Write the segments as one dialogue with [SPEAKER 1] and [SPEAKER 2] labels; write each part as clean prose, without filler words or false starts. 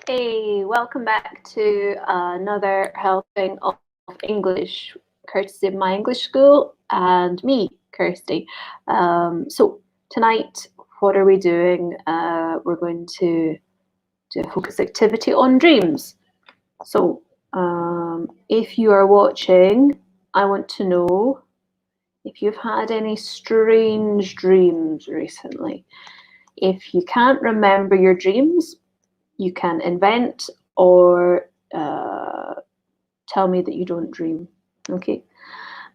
[SPEAKER 1] Hey, welcome back to another helping of English, courtesy of my English school and me, Kirsty. So tonight, what are we doing? We're going to do a focus activity on dreams. So if you are watching, I want to know if you've had any strange dreams recently. If you can't remember your dreams, you can invent or tell me that you don't dream. Okay.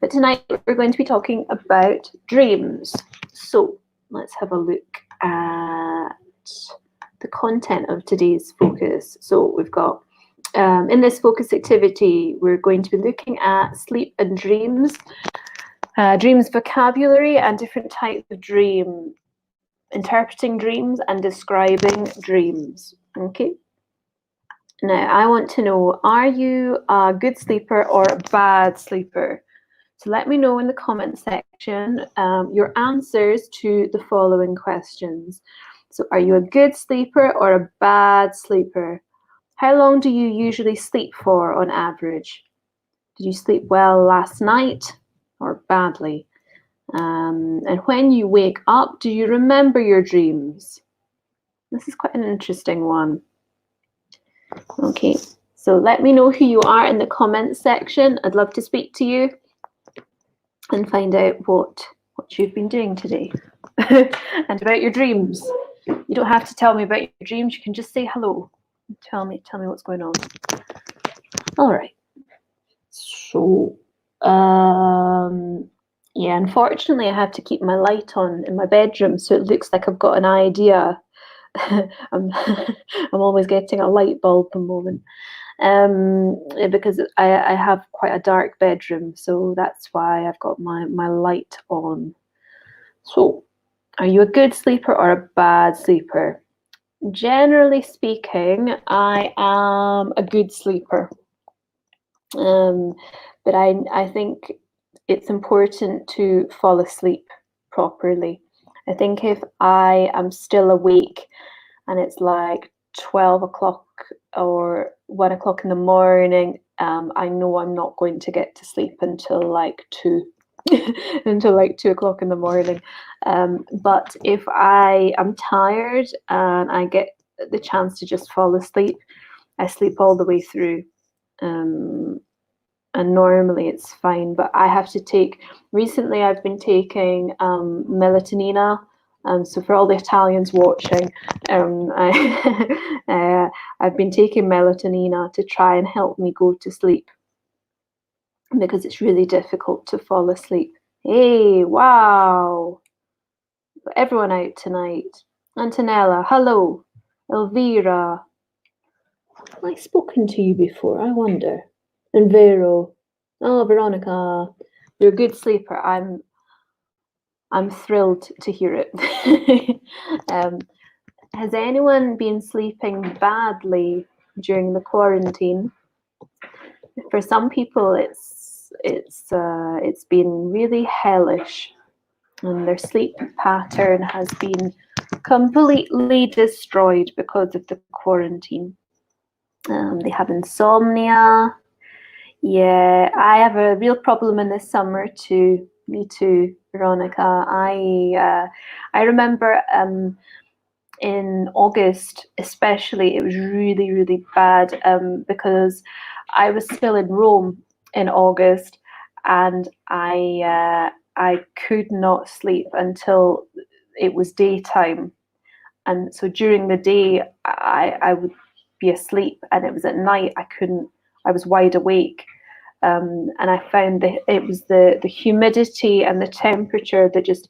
[SPEAKER 1] But tonight we're going to be talking about dreams. So let's have a look at the content of today's focus. So we've got in this focus activity, we're going to be looking at sleep and dreams, dreams vocabulary and different types of dream, interpreting dreams and describing dreams. Okay. Now, I want to know, are you a good sleeper or a bad sleeper? So let me know in the comment section your answers to the following questions. So are you a good sleeper or a bad sleeper? How long do you usually sleep for on average? Did you sleep well last night or badly? And when you wake up, do you remember your dreams? This is quite an interesting one. Okay, so let me know who you are in the comments section. I'd love to speak to you and find out what you've been doing today and about your dreams. You don't have to tell me about your dreams. You can just say hello. Tell me what's going on. All right. So, yeah, unfortunately, I have to keep my light on in my bedroom, so it looks like I've got an idea. I'm always getting a light bulb moment because I have quite a dark bedroom, so that's why I've got my light on. So, are you a good sleeper or a bad sleeper? Generally speaking, I am a good sleeper, but I think it's important to fall asleep properly. I think if I am still awake and it's like 12 o'clock or 1 o'clock in the morning, I know I'm not going to get to sleep until like 2 until like 2 o'clock in the morning. But if I am tired and I get the chance to just fall asleep, I sleep all the way through. And normally it's fine, but I have to take, recently I've been taking melatonina. So for all the Italians watching, I've been taking melatonina to try and help me go to sleep because it's really difficult to fall asleep. Hey, wow. Everyone out tonight. Antonella, hello. Elvira. Have I spoken to you before? I wonder. And Vero. Oh, Veronica, you're a good sleeper. I'm thrilled to hear it. Has anyone been sleeping badly during the quarantine? For some people, it's been really hellish, and their sleep pattern has been completely destroyed because of the quarantine. They have insomnia. Yeah, I have a real problem in the summer too. Me too, Veronica. I remember in August, especially, it was really, really bad because I was still in Rome in August, and I could not sleep until it was daytime, and so during the day I would be asleep, and it was at night I couldn't. I was wide awake. And I found that it was the humidity and the temperature that just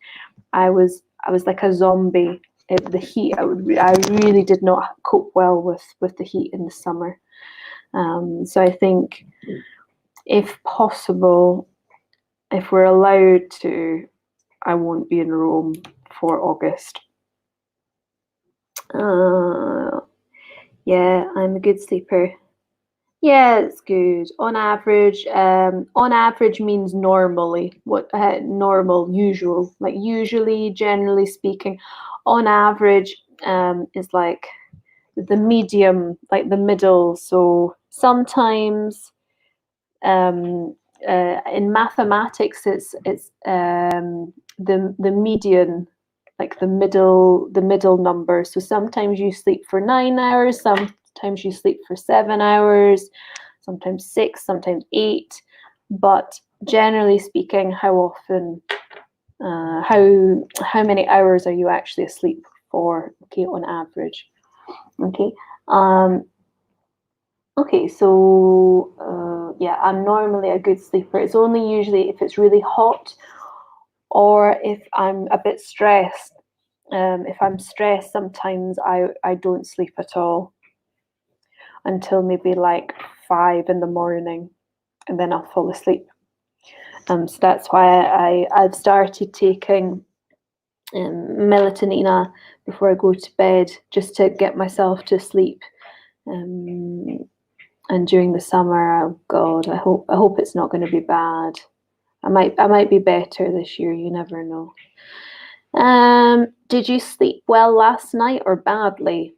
[SPEAKER 1] I was like a zombie. The heat, I really did not cope well with the heat in the summer. So I think, if possible, if we're allowed to, I won't be in Rome for August. Yeah, I'm a good sleeper. Yeah, it's good. On average means normally. What normal, usual, like usually, generally speaking. On average, is like the medium, like the middle. So sometimes in mathematics, it's the median, like the middle number. So sometimes you sleep for 9 hours, sometimes you sleep for 7 hours, sometimes 6, sometimes 8. But generally speaking, how often, how many hours are you actually asleep for? Okay, on average. Okay. Okay, so yeah, I'm normally a good sleeper. It's only usually if it's really hot or if I'm a bit stressed. If I'm stressed, sometimes I don't sleep at all until maybe like 5 in the morning, and then I'll fall asleep. So that's why I've started taking melatonin before I go to bed, just to get myself to sleep. And during the summer, oh God, I hope it's not going to be bad. I might be better this year. You never know. Did you sleep well last night or badly?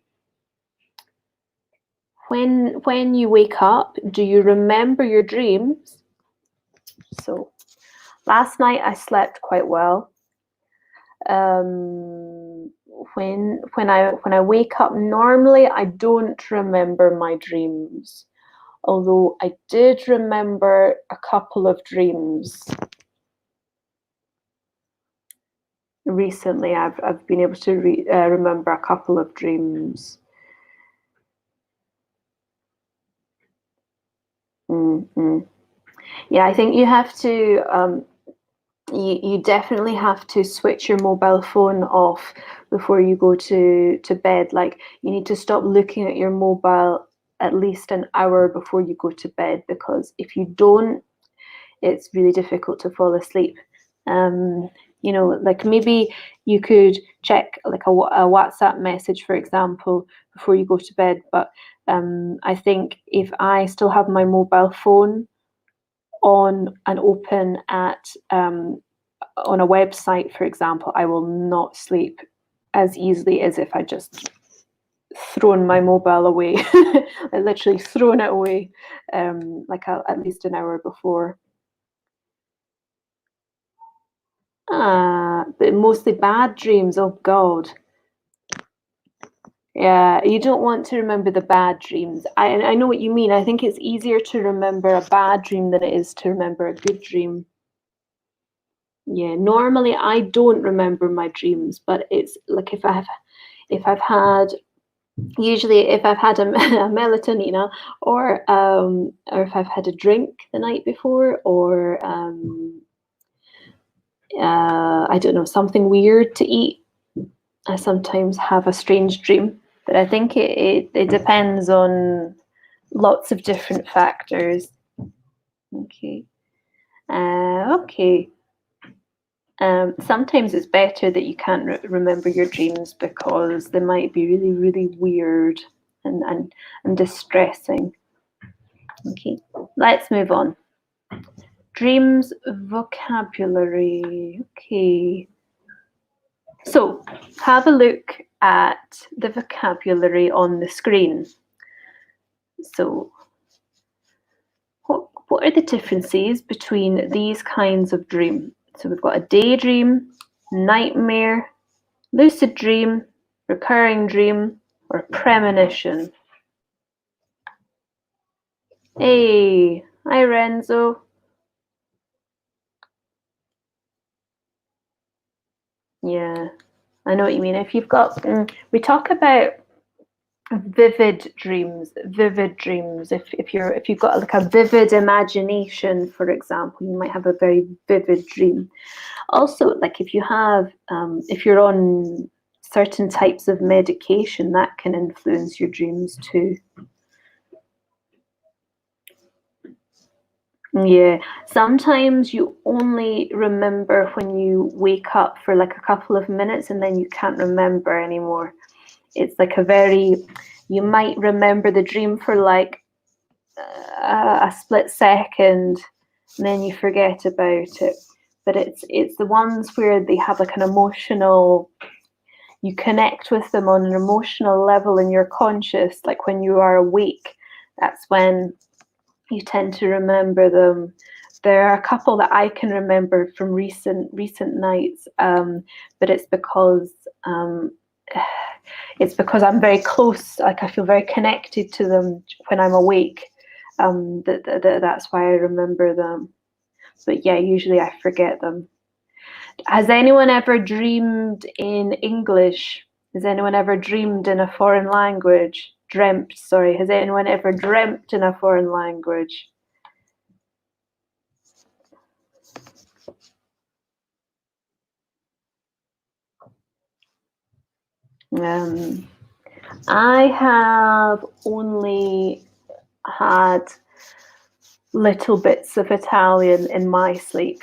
[SPEAKER 1] When you wake up, do you remember your dreams? So last night I slept quite well. When I wake up, normally I don't remember my dreams, although I did remember a couple of dreams recently. I've been able to remember a couple of dreams. Mm-hmm. Yeah, I think you have to. You definitely have to switch your mobile phone off before you go to bed. Like, you need to stop looking at your mobile at least an hour before you go to bed, because if you don't, it's really difficult to fall asleep. Like maybe you could check like a WhatsApp message, for example, before you go to bed. But I think if I still have my mobile phone on and open at on a website, for example, I will not sleep as easily as if I just thrown my mobile away. I literally thrown it away, at least an hour before. But mostly bad dreams. Oh God. Yeah, you don't want to remember the bad dreams. I know what you mean. I think it's easier to remember a bad dream than it is to remember a good dream. Yeah, normally I don't remember my dreams, but it's like if I've had usually if I've had a melatonin, or if I've had a drink the night before, or I don't know, something weird to eat, I sometimes have a strange dream. But I think it depends on lots of different factors. Okay. Okay. Sometimes it's better that you can't remember your dreams, because they might be really, really weird and distressing. Okay, let's move on. Dreams vocabulary. Okay. So have a look at the vocabulary on the screen. So what are the differences between these kinds of dream? So we've got a daydream, nightmare, lucid dream, recurring dream, or premonition. Hey, hi Renzo. Yeah, I know what you mean. If you've got, we talk about vivid dreams. If you've got like a vivid imagination, for example, you might have a very vivid dream. Also, like if you're on certain types of medication, that can influence your dreams too. Yeah, sometimes you only remember when you wake up for like a couple of minutes, and then you can't remember anymore. It's like you might remember the dream for like a split second, and then you forget about it. But it's the ones where they have like an emotional, you connect with them on an emotional level and you're conscious, like when you are awake, that's when you tend to remember them. There are a couple that I can remember from recent nights, but it's because I'm very close. Like I feel very connected to them when I'm awake. That's why I remember them. But yeah, usually I forget them. Has anyone ever dreamed in English? Has anyone ever dreamed in a foreign language? Dreamt, sorry. Has anyone ever dreamt in a foreign language? I have only had little bits of Italian in my sleep.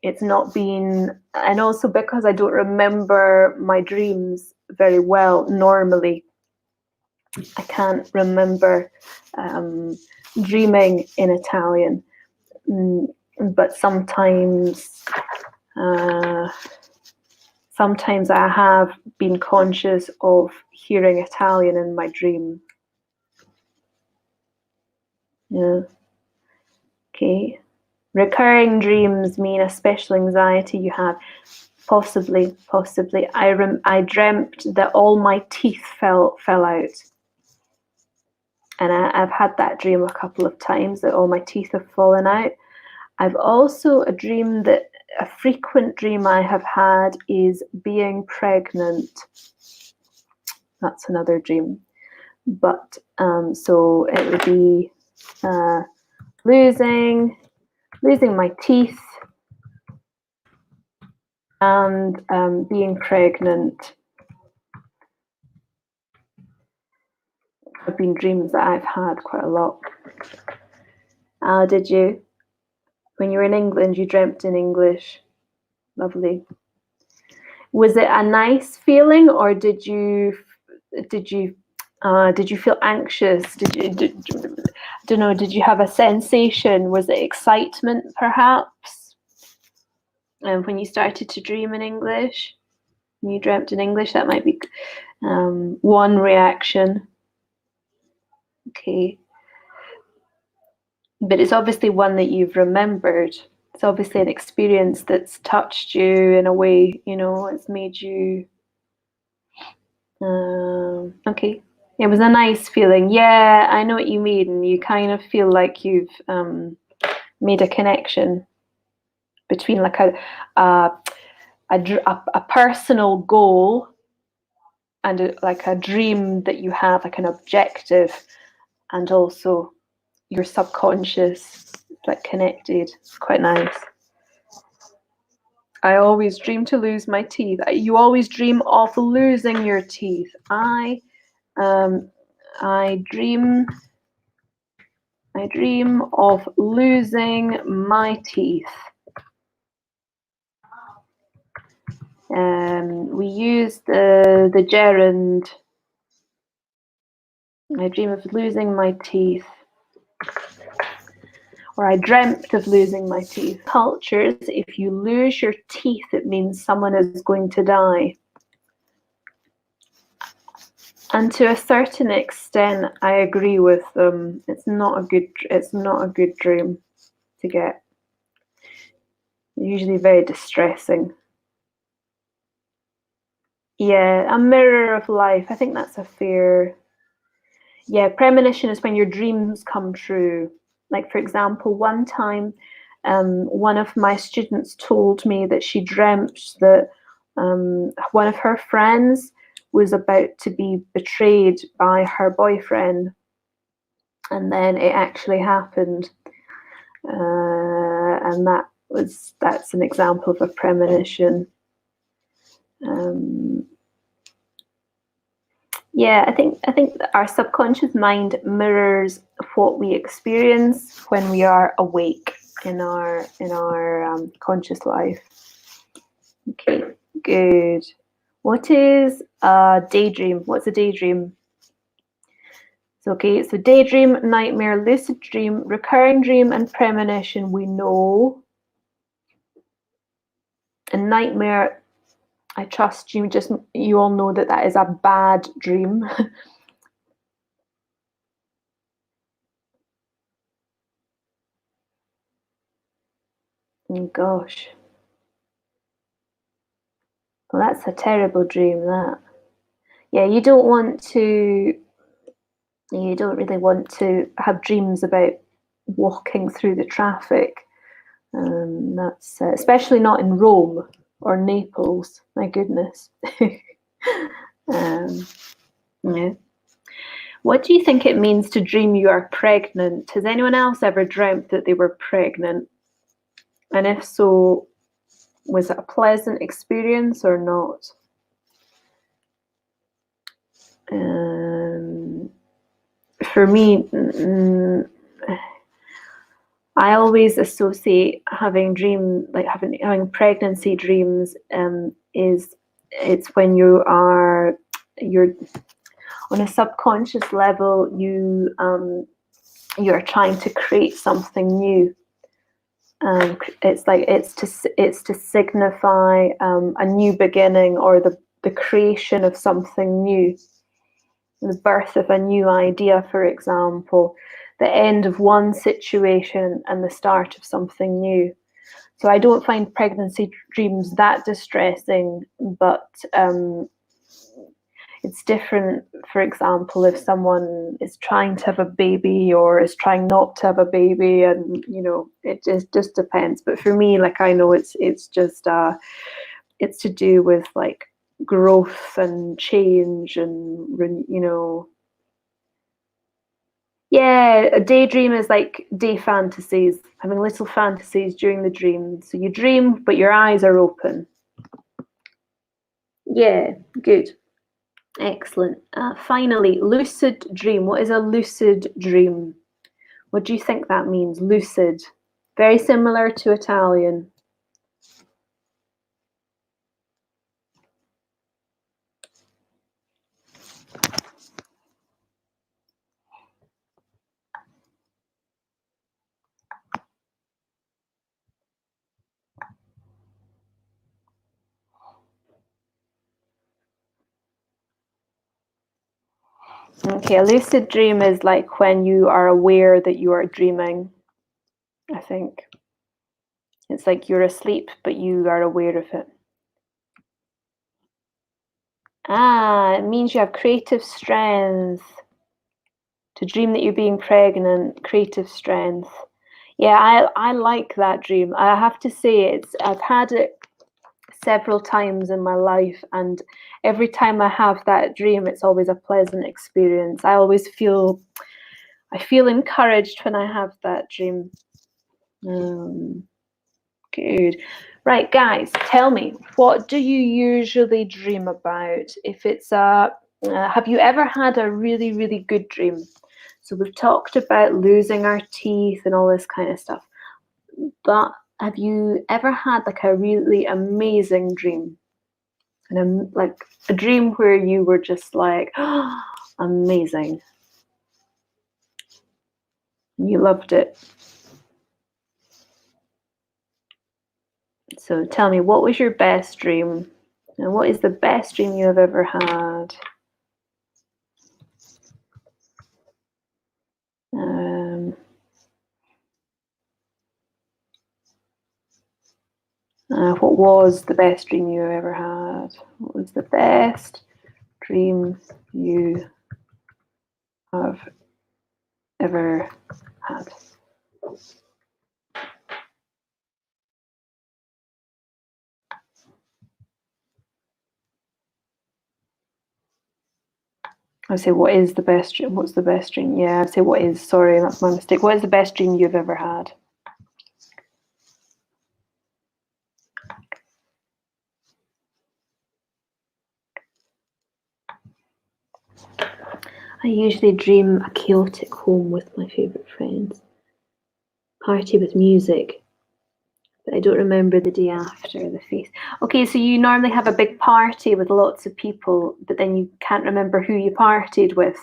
[SPEAKER 1] It's not been, and also because I don't remember my dreams very well normally, I can't remember dreaming in Italian. But sometimes I have been conscious of hearing Italian in my dream. Yeah. Okay. Recurring dreams mean a special anxiety you have. Possibly. I dreamt that all my teeth fell out. And I've had that dream a couple of times, that all my teeth have fallen out. I've also a frequent dream I have had is being pregnant. That's another dream. But so it would be losing my teeth and being pregnant. Have been dreams that I've had quite a lot. Did you? When you were in England, you dreamt in English. Lovely. Was it a nice feeling, or did you feel anxious? I don't know. Did you have a sensation? Was it excitement, perhaps? And when you started to dream in English, when you dreamt in English, that might be one reaction. Okay. But it's obviously one that you've remembered. It's obviously an experience that's touched you in a way, it's made you. Okay. It was a nice feeling. Yeah, I know what you mean. You kind of feel like you've made a connection between like a personal goal and like a dream that you have, like an objective, and also your subconscious, like connected. It's quite nice. I always dream to lose my teeth. You always dream of losing your teeth. I dream of losing my teeth. We use the gerund. I dream of losing my teeth. Or I dreamt of losing my teeth. Cultures, if you lose your teeth, it means someone is going to die. And to a certain extent, I agree with them. It's not a good dream to get. Usually very distressing. Yeah, a mirror of life. I think that's a fair. Yeah, premonition is when your dreams come true. Like, for example, one time, one of my students told me that she dreamt that one of her friends was about to be betrayed by her boyfriend, and then it actually happened, and that's an example of a premonition. Yeah, I think that our subconscious mind mirrors what we experience when we are awake in our conscious life. Okay, good. What is a daydream? What's a daydream? So daydream, nightmare, lucid dream, recurring dream, and premonition we know. A nightmare I trust you all know that that is a bad dream. Oh gosh. Well, that's a terrible dream, that. Yeah, you don't really want to have dreams about walking through the traffic. That's especially not in Rome or Naples. My goodness. um, yeah. What do you think it means to dream you are pregnant? Has anyone else ever dreamt that they were pregnant? And if so, was it a pleasant experience or not? Um, for me, I always associate having pregnancy dreams is it's when you're on a subconscious level you're trying to create something new. It's to signify a new beginning, or the creation of something new, the birth of a new idea, for example, the end of one situation and the start of something new. So I don't find pregnancy dreams that distressing, but it's different. For example, if someone is trying to have a baby or is trying not to have a baby, and it just depends. But for me, like, I know it's just it's to do with like growth and change and yeah, a daydream is like day fantasies, having little fantasies during the dream. So you dream, but your eyes are open. Yeah, good. Excellent. Finally, lucid dream. What is a lucid dream? What do you think that means? Lucid. Very similar to Italian. Okay, a lucid dream is like when you are aware that you are dreaming, I think. It's like you're asleep, but you are aware of it. It means you have creative strength. To dream that you're being pregnant, creative strength. Yeah, I like that dream. I have to say, I've had it several times in my life, and every time I have that dream, it's always a pleasant experience. I feel encouraged when I have that dream. Good. Right, guys, tell me, what do you usually dream about? If it's have you ever had a really, really good dream? So we've talked about losing our teeth and all this kind of stuff, but have you ever had like a really amazing dream? And like a dream where you were just like, oh, amazing. You loved it. So tell me, what was your best dream? And what is the best dream you have ever had? What was the best dream you ever had? What was the best dream you have ever had? I say, what is the best dream? What's the best dream? Yeah, I'd say, what is? Sorry, that's my mistake. What is the best dream you've ever had? I usually dream a chaotic home with my favourite friends. Party with music. But I don't remember the day after, the face. Okay, so you normally have a big party with lots of people, but then you can't remember who you partied with.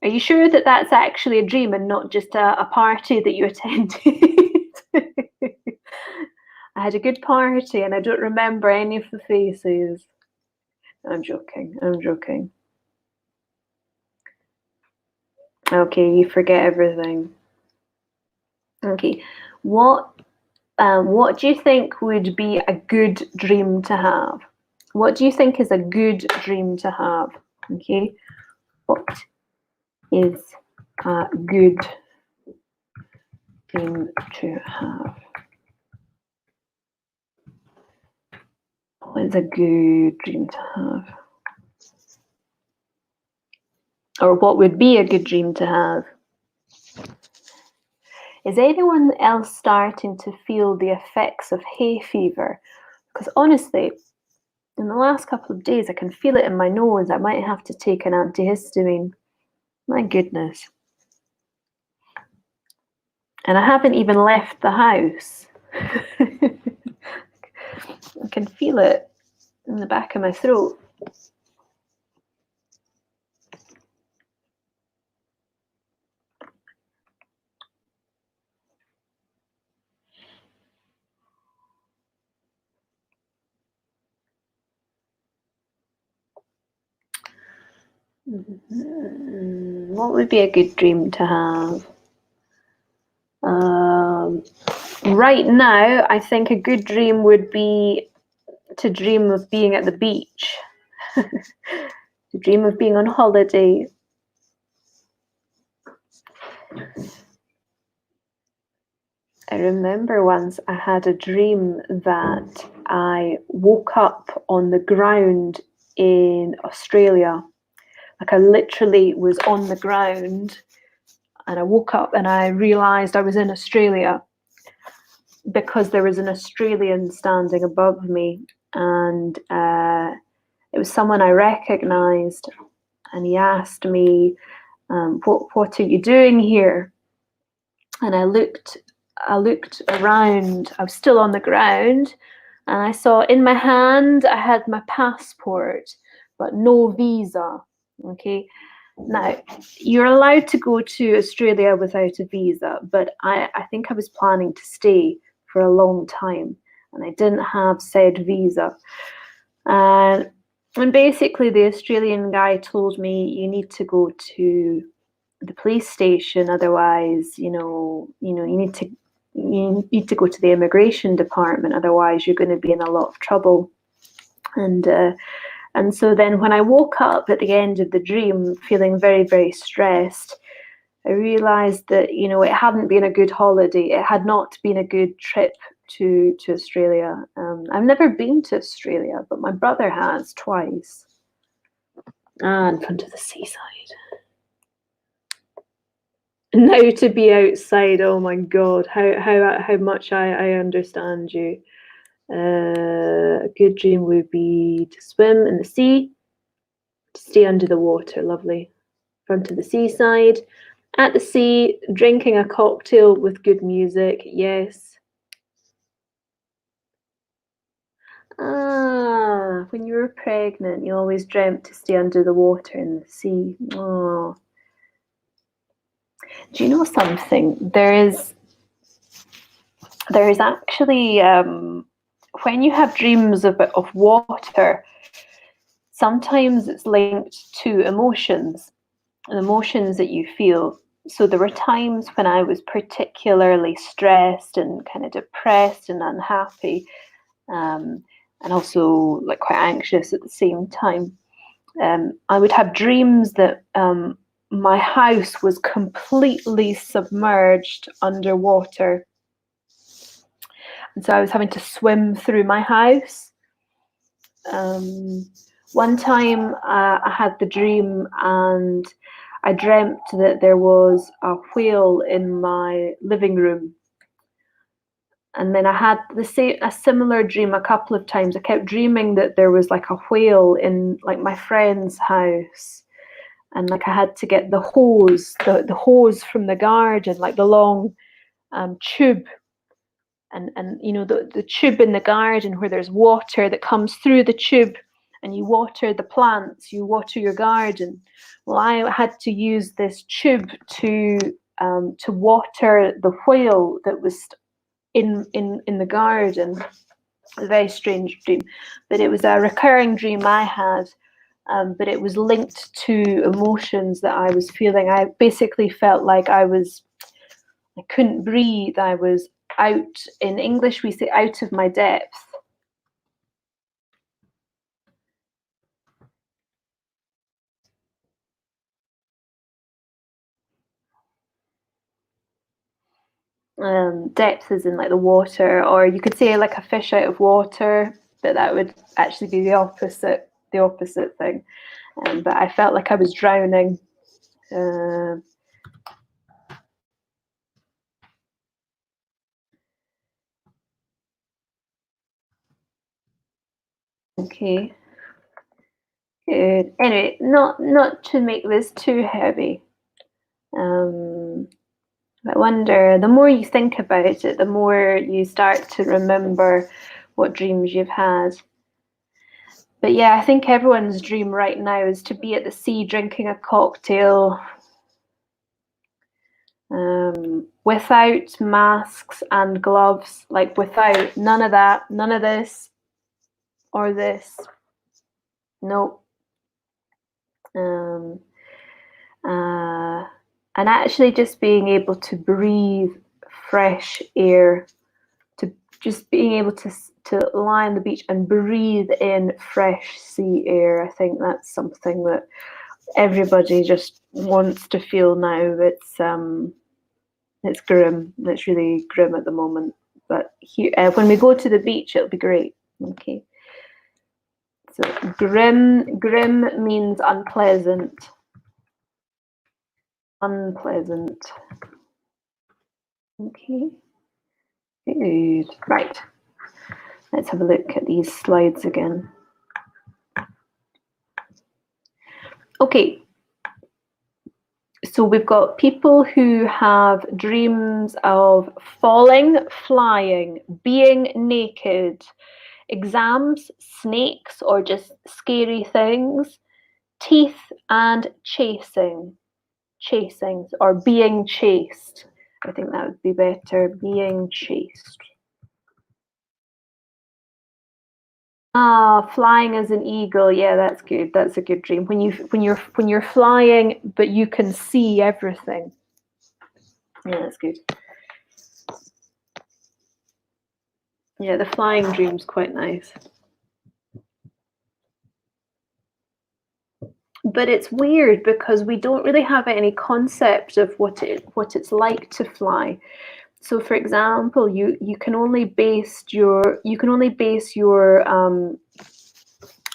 [SPEAKER 1] Are you sure that that's actually a dream and not just a party that you attended? I I had a good party and I don't remember any of the faces. I'm joking. I'm joking. Okay, you forget everything. Okay, what do you think would be a good dream to have? What do you think is a good dream to have? Okay, what is a good dream to have? What is a good dream to have? Or what would be a good dream to have? Is anyone else starting to feel the effects of hay fever? Because honestly, in the last couple of days, I can feel it in my nose. I might have to take an antihistamine. My goodness. And I haven't even left the house. I can feel it in the back of my throat. What would be a good dream to have? Right now, I think a good dream would be to dream of being at the beach, to dream of being on holiday. I remember once I had a dream that I woke up on the ground in Australia. Like I literally was on the ground and I woke up and I realised I was in Australia because there was an Australian standing above me, and it was someone I recognised, and he asked me, what are you doing here? And I looked around. I was still on the ground, and I saw in my hand I had my passport, but no visa. Okay, now you're allowed to go to Australia without a visa, but I think I was planning to stay for a long time, and I didn't have said visa. And basically, the Australian guy told me you need to go to the police station, otherwise, you need to go to the immigration department, otherwise you're going to be in a lot of trouble. And so then when I woke up at the end of the dream feeling very, very stressed, I realised that, it hadn't been a good holiday. It had not been a good trip to Australia. I've never been to Australia, but my brother has twice. In front of the seaside. Now to be outside, oh my God, how much I understand you. A good dream would be to swim in the sea, to stay under the water, lovely. In front of the seaside, at the sea, drinking a cocktail with good music, yes. When you were pregnant, you always dreamt to stay under the water in the sea. Oh. Do you know something? There is actually, when you have dreams of water, sometimes it's linked to emotions that you feel. So there were times when I was particularly stressed and kind of depressed and unhappy, and also like quite anxious at the same time. I would have dreams that my house was completely submerged underwater. And so I was having to swim through my house. One time I had the dream and I dreamt that there was a whale in my living room. And then I had a similar dream a couple of times. I kept dreaming that there was like a whale in like my friend's house. And like I had to get the hose, the hose from the garden, like the long tube. And the tube in the garden where there's water that comes through the tube, and you water the plants, you water your garden. Well, I had to use this tube to water the whale that was in the garden. A very strange dream, but it was a recurring dream I had. But it was linked to emotions that I was feeling. I basically felt like I couldn't breathe. I was out. In English, we say out of my depth. Depth is in like the water, or you could say like a fish out of water, but that would actually be the opposite thing. But I felt like I was drowning. Okay. Good. Anyway, not to make this too heavy. I wonder, the more you think about it, the more you start to remember what dreams you've had. But yeah, I think everyone's dream right now is to be at the sea drinking a cocktail, without masks and gloves, like without none of that, none of this or this. Nope. And actually just being able to breathe fresh air, to just being able to lie on the beach and breathe in fresh sea air. I think that's something that everybody just wants to feel now. It's grim. It's really grim at the moment. But here, when we go to the beach, it'll be great. Okay. So grim means unpleasant. Unpleasant. Okay. Good. Right. Let's have a look at these slides again. Okay. So we've got people who have dreams of falling, flying, being naked, exams, snakes, or just scary things, teeth, and chasing, or being chased. I think that would be better, being chased. Ah, flying as an eagle. Yeah, that's good. That's a good dream. When you're flying, but you can see everything. Yeah, that's good. Yeah, the flying dream's quite nice. But it's weird because we don't really have any concept of what it's like to fly. So, for example, you can only base your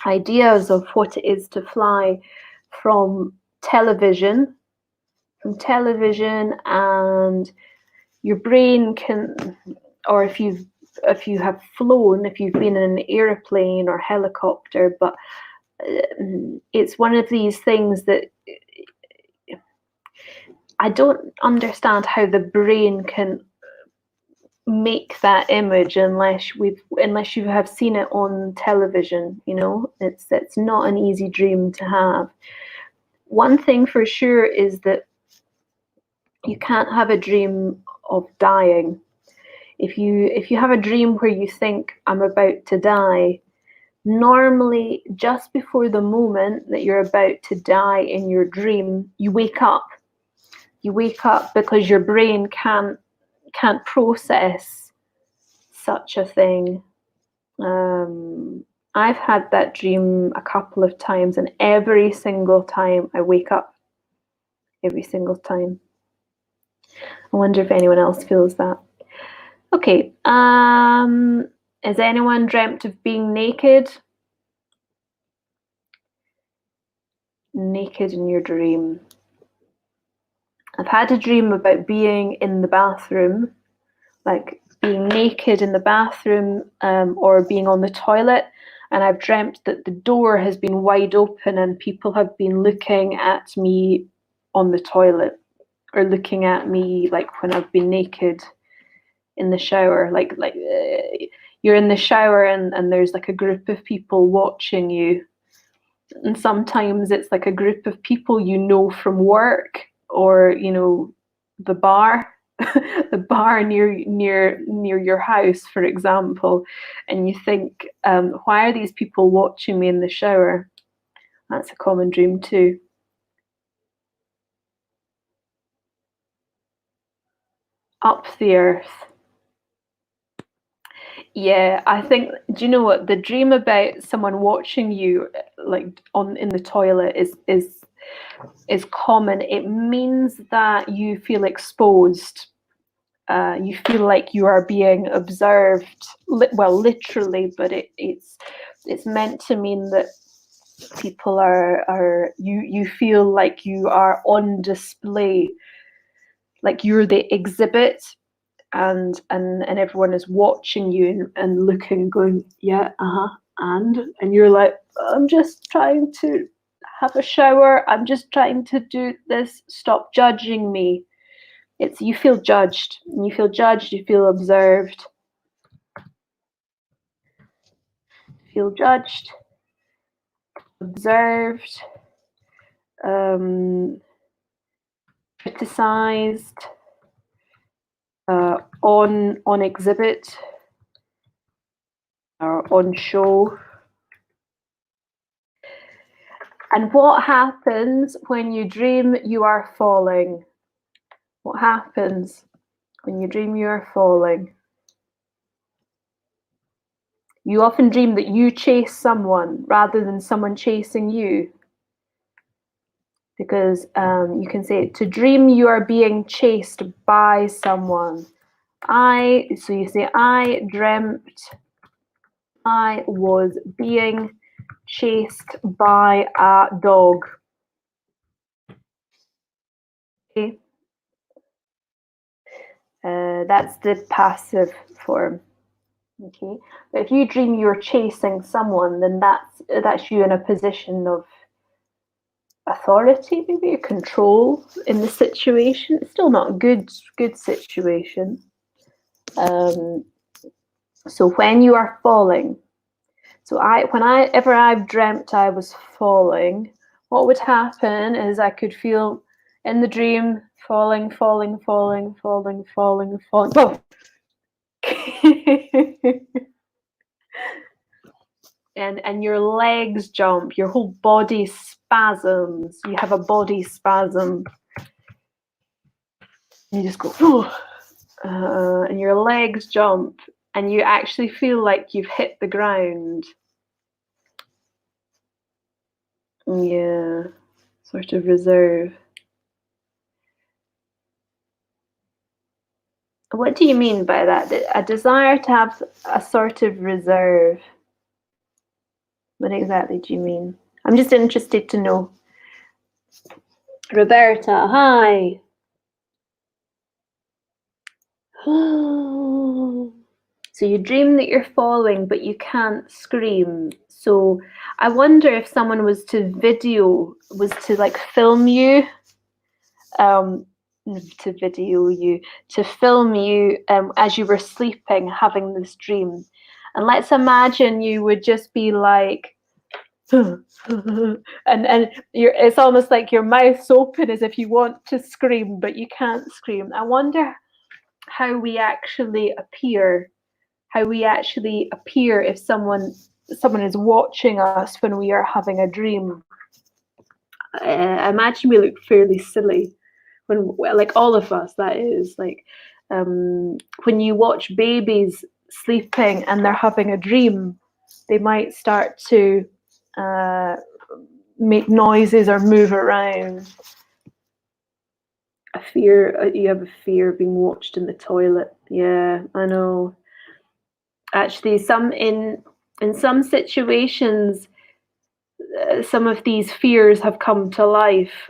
[SPEAKER 1] ideas of what it is to fly from television, and your brain can, or if you have flown, if you've been in an airplane or helicopter, but it's one of these things that I don't understand how the brain can make that image unless you have seen it on television. You know, it's not an easy dream to have. One thing for sure is that you can't have a dream of dying. If you have a dream where you think I'm about to die, normally just before the moment that you're about to die in your dream, you wake up. You wake up because your brain can't process such a thing. I've had that dream a couple of times, and every single time I wake up. Every single time. I wonder if anyone else feels that. Okay. Has anyone dreamt of being naked? Naked in your dream. I've had a dream about being in the bathroom, like being naked in the bathroom, or being on the toilet, and I've dreamt that the door has been wide open and people have been looking at me on the toilet, or looking at me like when I've been naked in the shower, like you're in the shower and there's like a group of people watching you, and sometimes it's like a group of people you know from work, or the bar. the bar near your house, for example, and you think, why are these people watching me in the shower? That's a common dream too. Up the earth. Yeah, I think, do you know what? The dream about someone watching you like on in the toilet is common. It means that you feel exposed. You feel like you are being observed, well, literally, but it's meant to mean that people are you feel like you are on display, like you're the exhibit, and everyone is watching you and looking, going, yeah, and you're like, I'm just trying to have a shower. I'm just trying to do this. Stop judging me. It's you feel judged. You feel judged. You feel observed. Feel judged, observed, criticized, on exhibit or on show. And what happens when you dream you are falling? What happens when you dream you are falling? You often dream that you chase someone rather than someone chasing you. Because you can say, to dream you are being chased by someone. So you say, I dreamt I was being chased by a dog. Okay. That's the passive form. Okay. But if you dream you're chasing someone, then that's you in a position of authority, maybe control in the situation. It's still not a good situation. So when you are falling, so whenever I've dreamt I was falling, what would happen is I could feel in the dream falling. Whoa. and your legs jump, your whole body spasms. You have a body spasm. You just go, and your legs jump, and you actually feel like you've hit the ground. Yeah, sort of reserve. What do you mean by that? A desire to have a sort of reserve. What exactly do you mean? I'm just interested to know. Roberta, hi. So you dream that you're falling, but you can't scream. So I wonder if someone was to like film you, um, to film you as you were sleeping, having this dream. And let's imagine you would just be like, and it's almost like your mouth's open as if you want to scream, but you can't scream. I wonder how we actually appear if someone is watching us when we are having a dream. I imagine we look fairly silly when, like, all of us, that is, like, when you watch babies sleeping and they're having a dream, they might start to make noises or move around. You have a fear of being watched in the toilet. Yeah, I know. Actually, in some situations, some of these fears have come to life.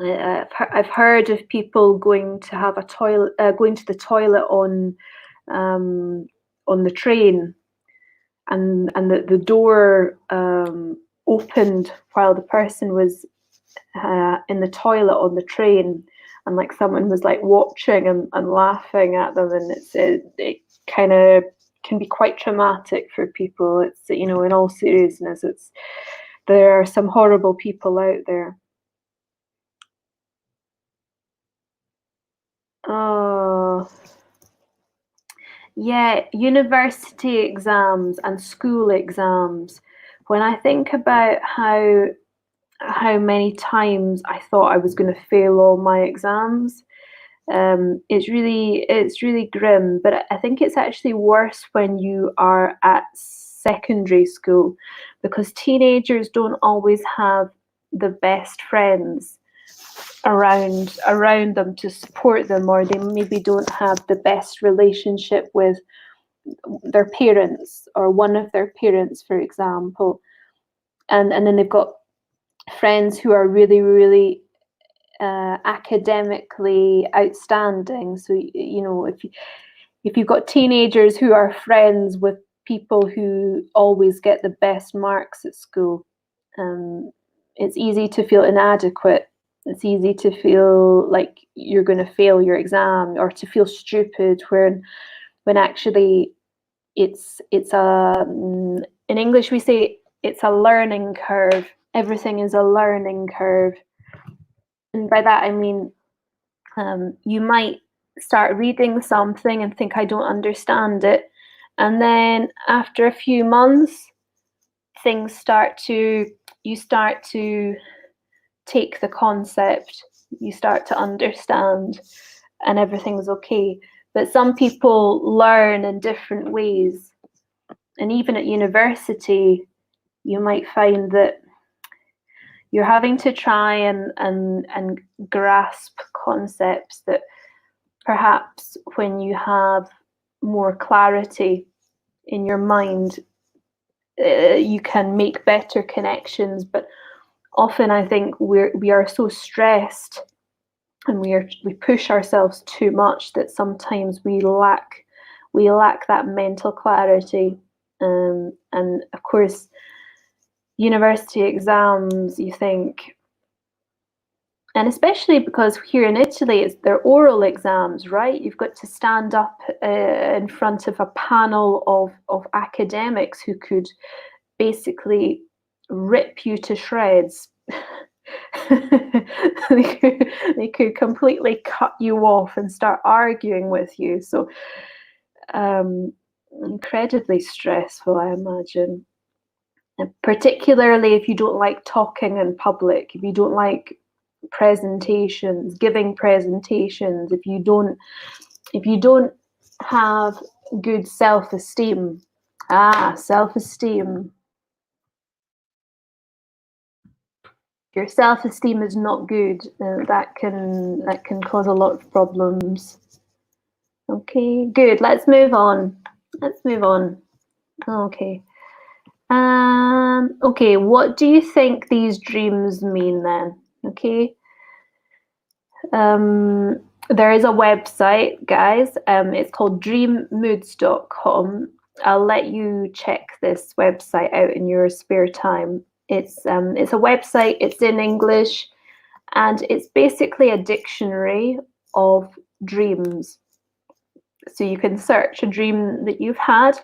[SPEAKER 1] I've heard of people going to have going to the toilet on the train, and the door opened while the person was in the toilet on the train, and like someone was like watching and laughing at them, and it kind of can be quite traumatic for people. It's, you know, in all seriousness, there are some horrible people out there. Oh, yeah, university exams and school exams. When I think about how many times I thought I was going to fail all my exams, it's really grim. But I think it's actually worse when you are at secondary school, because teenagers don't always have the best friends around them to support them, or they maybe don't have the best relationship with their parents or one of their parents, for example. And then they've got friends who are really academically outstanding. So if you've got teenagers who are friends with people who always get the best marks at school, um, it's easy to feel inadequate. It's easy to feel like you're going to fail your exam, or to feel stupid when actually it's in English we say it's a learning curve. Everything is a learning curve, and by that I mean, you might start reading something and think, I don't understand it, and then after a few months, things start to you start to take the concept, you start to understand, and everything's okay. But some people learn in different ways, and even at university, you might find that you're having to try and grasp concepts that perhaps when you have more clarity in your mind, you can make better connections. But often I think we are so stressed, and we push ourselves too much, that sometimes we lack that mental clarity. And of course, university exams, you think, and especially because here in Italy, they're oral exams, right? You've got to stand up in front of a panel of academics who could basically rip you to shreds. they could completely cut you off and start arguing with you. So incredibly stressful, I imagine. And particularly if you don't like talking in public, if you don't like giving presentations, if you don't have good self-esteem. Self-esteem. Your self-esteem is not good, that can cause a lot of problems. Okay, good. Let's move on. Okay. Okay, what do you think these dreams mean then? Okay. There is a website, guys. It's called dreammoods.com. I'll let you check this website out in your spare time. It's a website, it's in English, and it's basically a dictionary of dreams. So you can search a dream that you've had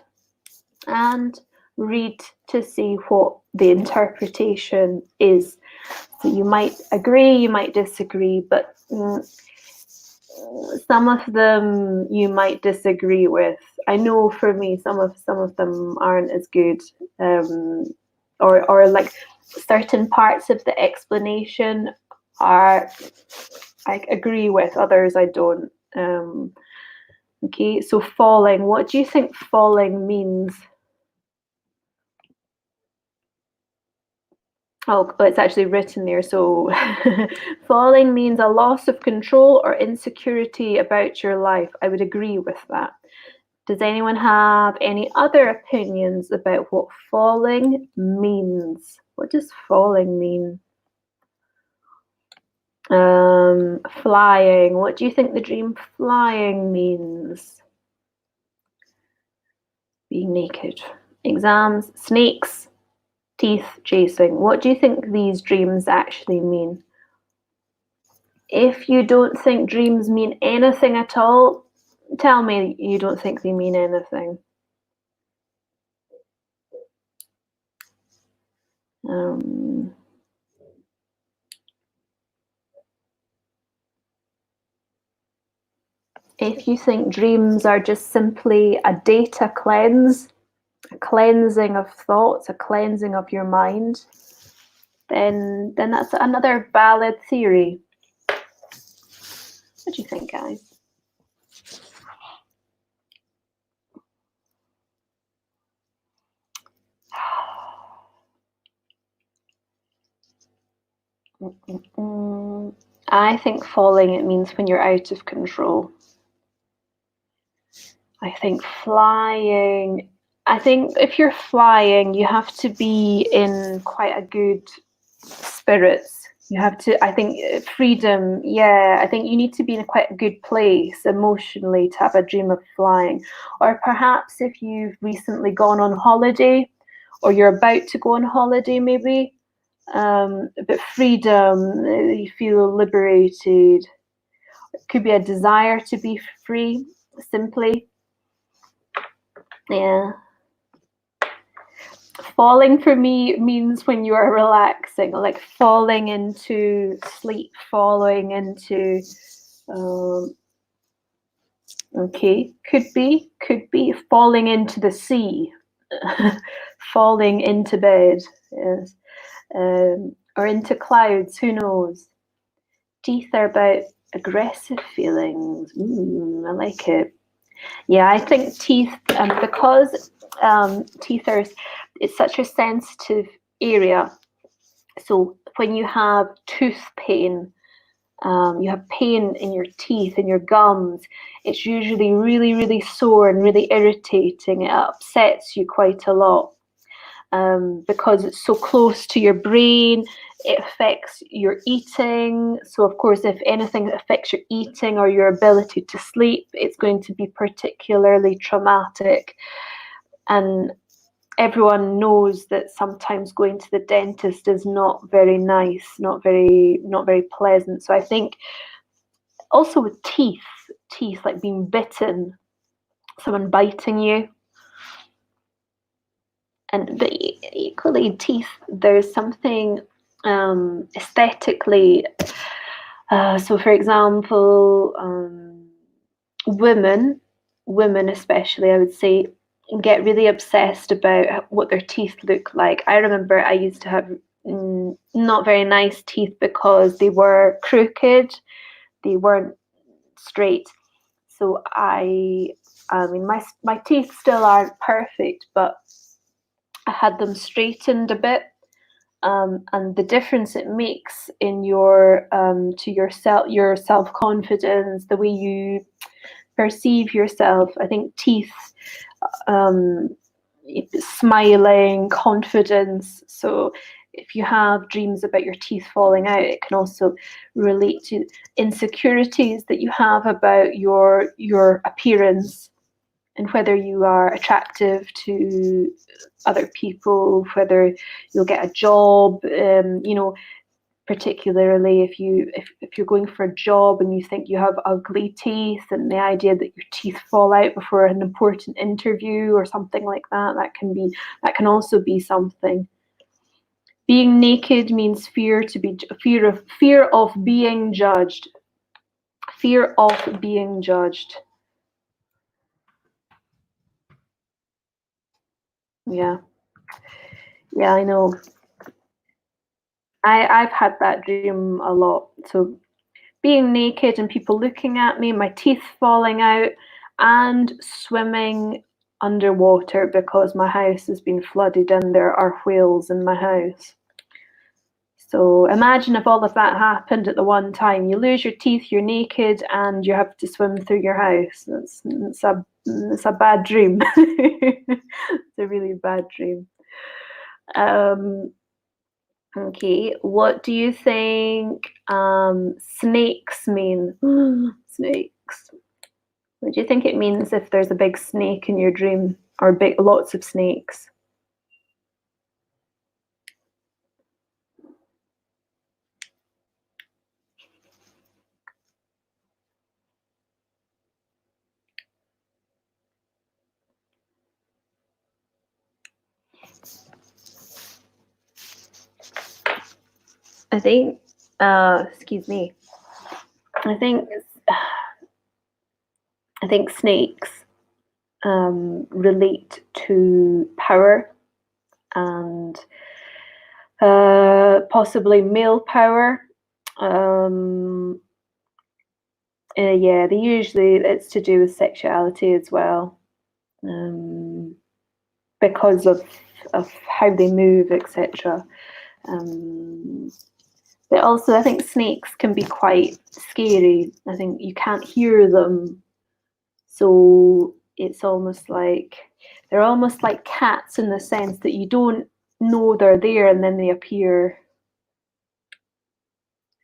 [SPEAKER 1] and read to see what the interpretation is. So you might agree, you might disagree, but some of them you might disagree with. I know for me, some of them aren't as good, or like certain parts of the explanation are I agree with, others I don't. Okay, so falling. What do you think falling means? Oh, it's actually written there. So falling means a loss of control or insecurity about your life. I would agree with that. Does anyone have any other opinions about what falling means? What does falling mean? Flying. What do you think the dream flying means? Being naked. Exams. Snakes. Teeth chasing. What do you think these dreams actually mean? If you don't think dreams mean anything at all, tell me you don't think they mean anything. Um, If you think dreams are just simply a data cleanse, a cleansing of thoughts, a cleansing of your mind, then that's another valid theory. What do you think, guys? I think falling, it means when you're out of control. I think flying, I think if you're flying, you have to be in quite a good spirits. You have to, I think, freedom, yeah, I think you need to be in quite a good place emotionally to have a dream of flying. Or perhaps if you've recently gone on holiday, or you're about to go on holiday, maybe. But freedom, you feel liberated. It could be a desire to be free, simply. Yeah. Falling for me means when you are relaxing, like falling into sleep, falling into, okay, could be falling into the sea, falling into bed, yes, or into clouds, who knows. Teeth are about aggressive feelings. I like it. Yeah, I think teeth, because teeth are, it's such a sensitive area. So when you have tooth pain, you have pain in your teeth, in your gums, it's usually really, really sore and really irritating. It upsets you quite a lot. Because it's so close to your brain, it affects your eating. So, of course, if anything affects your eating or your ability to sleep, it's going to be particularly traumatic. And everyone knows that sometimes going to the dentist is not very nice, not very pleasant. So I think also with teeth like being bitten, someone biting you. And but equally teeth, there's something aesthetically, so for example, women especially, I would say, get really obsessed about what their teeth look like. I remember I used to have not very nice teeth because they were crooked, they weren't straight. So I mean my teeth still aren't perfect, but I had them straightened a bit, and the difference it makes in your to your self confidence, the way you perceive yourself. I think teeth, um, smiling, confidence. So if you have dreams about your teeth falling out, it can also relate to insecurities that you have about your appearance and whether you are attractive to other people, whether you'll get a job, particularly if you're going for a job and you think you have ugly teeth, and the idea that your teeth fall out before an important interview or something like that, that can also be something. Being naked means fear of being judged. Fear of being judged. Yeah. Yeah, I know. I've had that dream a lot. So being naked and people looking at me, my teeth falling out, and swimming underwater because my house has been flooded and there are whales in my house. So imagine if all of that happened at the one time. You lose your teeth, you're naked, and you have to swim through your house. It's a bad dream. It's a really bad dream. Um, Okay, what do you think snakes mean? Snakes. What do you think it means if there's a big snake in your dream, or lots of snakes? I think, excuse me. I think I think snakes relate to power and possibly male power. Yeah, they usually, it's to do with sexuality as well, because of how they move, etc. But also, I think snakes can be quite scary. I think you can't hear them, so it's almost like they're almost like cats in the sense that you don't know they're there and then they appear.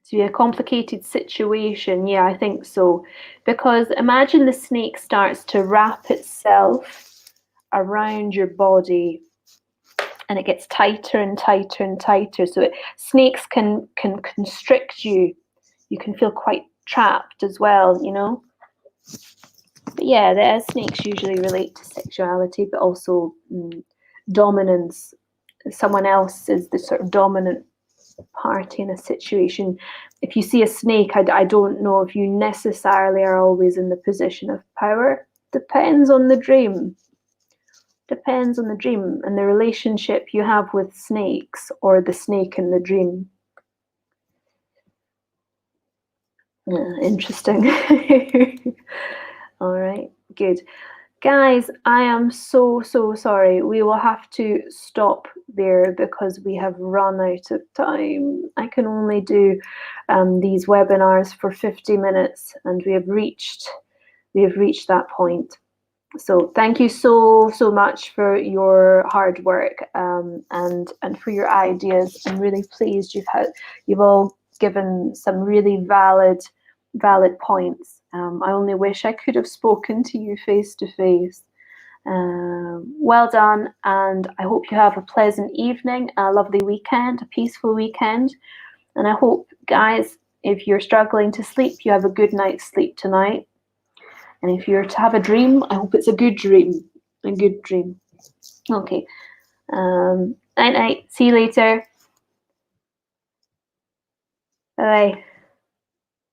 [SPEAKER 1] To be a complicated situation, yeah, I think so. Because imagine the snake starts to wrap itself around your body and it gets tighter and tighter and tighter. So snakes can constrict you. You can feel quite trapped as well, you know. But yeah, the snakes usually relate to sexuality, but also dominance. Someone else is the sort of dominant party in a situation. If you see a snake, I don't know if you necessarily are always in the position of power. Depends on the dream. Depends on the dream and the relationship you have with snakes or the snake in the dream. Yeah, interesting. All right, good. Guys, I am so sorry. We will have to stop there because we have run out of time. I can only do these webinars for 50 minutes and we have reached that point. So thank you so much for your hard work and for your ideas. I'm really pleased you've all given some really valid points. I only wish I could have spoken to you face to face. Well done, and I hope you have a pleasant evening, a lovely weekend, a peaceful weekend. And I hope, guys, if you're struggling to sleep, you have a good night's sleep tonight. And if you're to have a dream, I hope it's a good dream. A good dream. Okay. Night night. See you later. Bye bye.